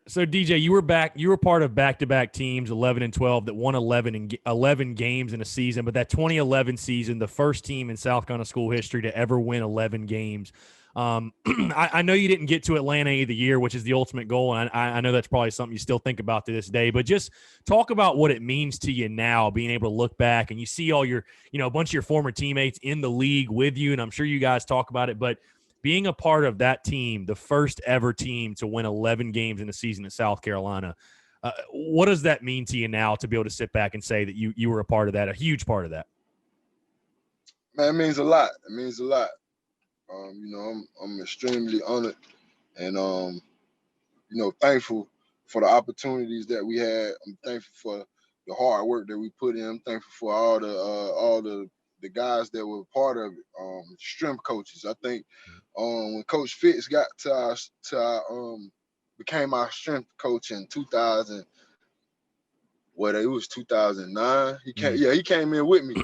So DJ, you were part of back-to-back teams, 11 and 12, that won 11 games in a season. But that 2011 season, the first team in South Carolina school history to ever win 11 games. I know you didn't get to Atlanta either year, which is the ultimate goal, and I know that's probably something you still think about to this day. But just talk about what it means to you now, being able to look back and you see all your, a bunch of your former teammates in the league with you, and I'm sure you guys talk about it, but being a part of that team, the first ever team to win 11 games in a season at South Carolina, what does that mean to you now to be able to sit back and say that you were a part of that, a huge part of that? Man, it means a lot. It means a lot. I'm extremely honored and thankful for the opportunities that we had. I'm thankful for the hard work that we put in. I'm thankful for all the guys that were part of it. Strength coaches. I think when Coach Fitz got to our became our strength coach in 2000. What it was 2009. He came in with me.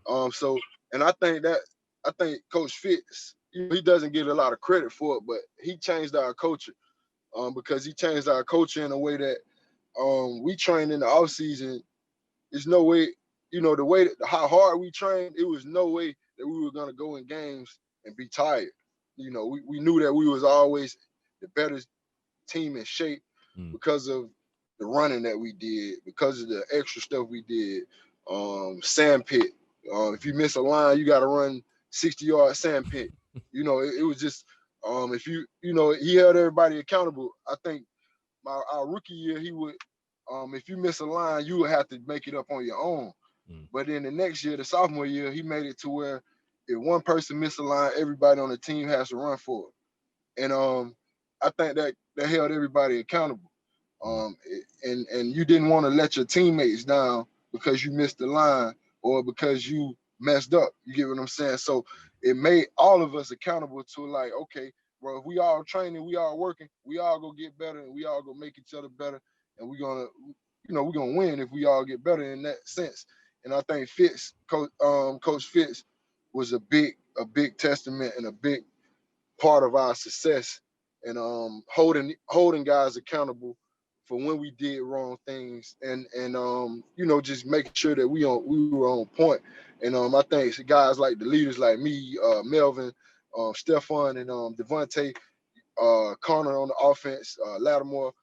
And I think Coach Fitz, he doesn't get a lot of credit for it, but he changed our culture because he changed our culture in a way that we trained in the off season. There's no way, the way that how hard we trained, it was no way that we were gonna go in games and be tired. We knew that we was always the better team in shape because of the running that we did, because of the extra stuff we did. Sand pit. If you miss a line, you got to run 60-yard sand pit. It was just if he held everybody accountable. I think our rookie year, he would if you miss a line, you would have to make it up on your own. But then the next year, the sophomore year, he made it to where if one person missed a line, everybody on the team has to run for it. And I think that held everybody accountable. And you didn't want to let your teammates down because you missed the line or because you messed up. You get what I'm saying? So it made all of us accountable to like, okay, bro, if we all training, we all working, we all go get better and we all go make each other better. And we're gonna win if we all get better in that sense. And I think Coach Fitz was a big testament and a big part of our success and holding guys accountable for when we did wrong things and just making sure that we were on point. And I think guys like the leaders like me, Melvin, Stephon, and Devontae, Connor on the offense, Lattimore,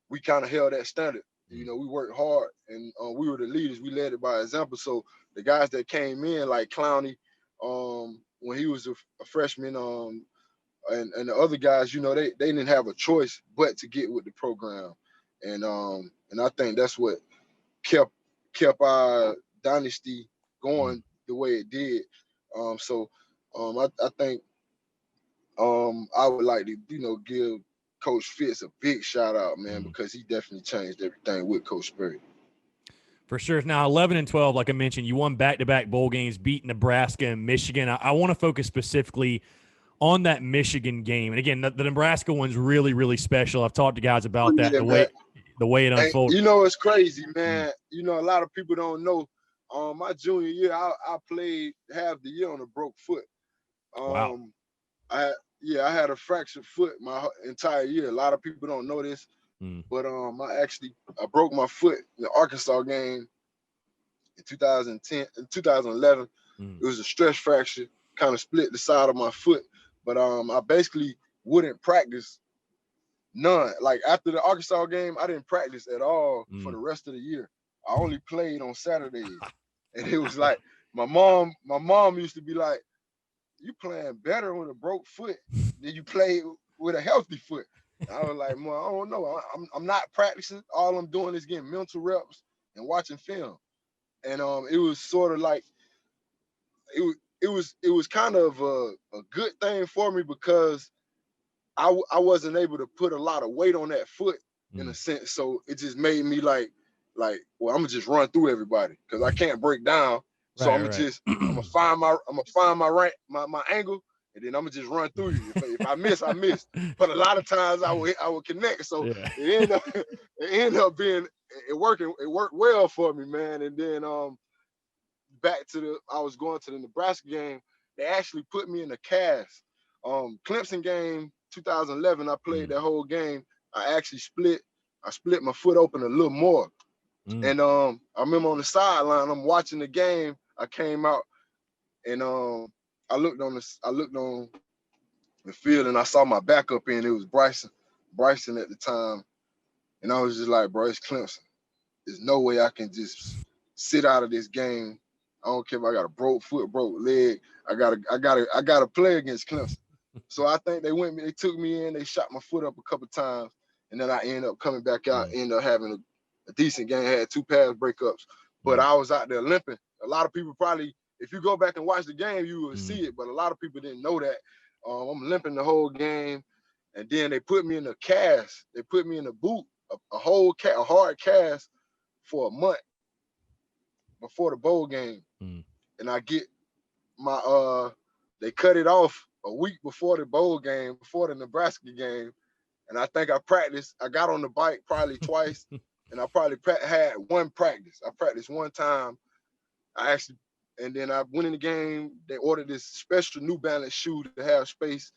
we kind of held that standard. We worked hard and we were the leaders. We led it by example. So the guys that came in like Clowney, when he was a freshman, and the other guys, they didn't have a choice but to get with the program, and I think that's what kept our dynasty going the way it did. I think I would like to give Coach Fitz a big shout out, man, because he definitely changed everything with Coach Sperry. For sure. Now, 11 and 12, like I mentioned, you won back-to-back bowl games, beat Nebraska and Michigan. I want to focus specifically on that Michigan game. And again, the Nebraska one's really, really special. I've talked to guys about that, the way it unfolded. It's crazy, man. A lot of people don't know. My junior year, I played half the year on a broke foot. Wow. I had a fractured foot my entire year. A lot of people don't know this, but I broke my foot in the Arkansas game in 2011. It was a stress fracture, kind of split the side of my foot. But I basically wouldn't practice none. Like after the Arkansas game, I didn't practice at all for the rest of the year. I only played on Saturdays. And it was like my mom used to be like, you playing better with a broke foot than you play with a healthy foot. And I was like, Mom, I don't know. I'm not practicing. All I'm doing is getting mental reps and watching film. And it was sort of like it was kind of a good thing for me because I wasn't able to put a lot of weight on that foot in a sense. So it just made me like, well, I'm gonna just run through everybody because I can't break down. So I'm gonna find my angle, and then I'm gonna just run through you. If I miss, I miss. But a lot of times I would connect. So it ended up being it worked well for me, man. And then I was going to the Nebraska game. They actually put me in a cast. Clemson game 2011, I played that whole game. I actually split my foot open a little more. And I remember on the sideline, I'm watching the game. I came out and I looked on the field and I saw my backup in. It was Bryson at the time. And I was just like, bro, it's Clemson. There's no way I can just sit out of this game. I don't care if I got a broke foot, broke leg. I gotta play against Clemson. So I think they took me in, they shot my foot up a couple times, and then I ended up coming back out, ended up having a decent game, had 2 pass breakups. But I was out there limping. A lot of people probably, if you go back and watch the game, you will see it, but a lot of people didn't know that. I'm limping the whole game, and then they put me in a cast. They put me in a boot, a hard cast for a month before the bowl game. And I get my they cut it off a week before the bowl game, before the Nebraska game. And I think I got on the bike probably twice, and I probably had one practice. I practiced one time. And then I went in the game. They ordered this special New Balance shoe to have space,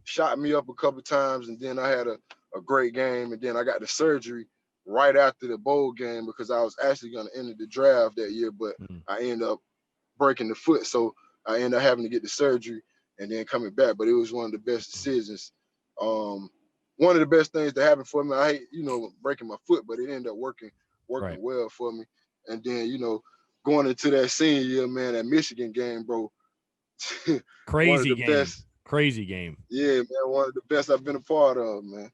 shot me up a couple times, and then I had a great game. And then I got the surgery right after the bowl game because I was actually going to enter the draft that year, but I ended up breaking the foot. So I ended up having to get the surgery and then coming back. But it was one of the best decisions. One of the best things that happened for me. I hate, breaking my foot, but it ended up working well for me. And then, going into that senior year, man, that Michigan game, bro. Crazy game. Crazy game. Yeah, man, one of the best I've been a part of, man.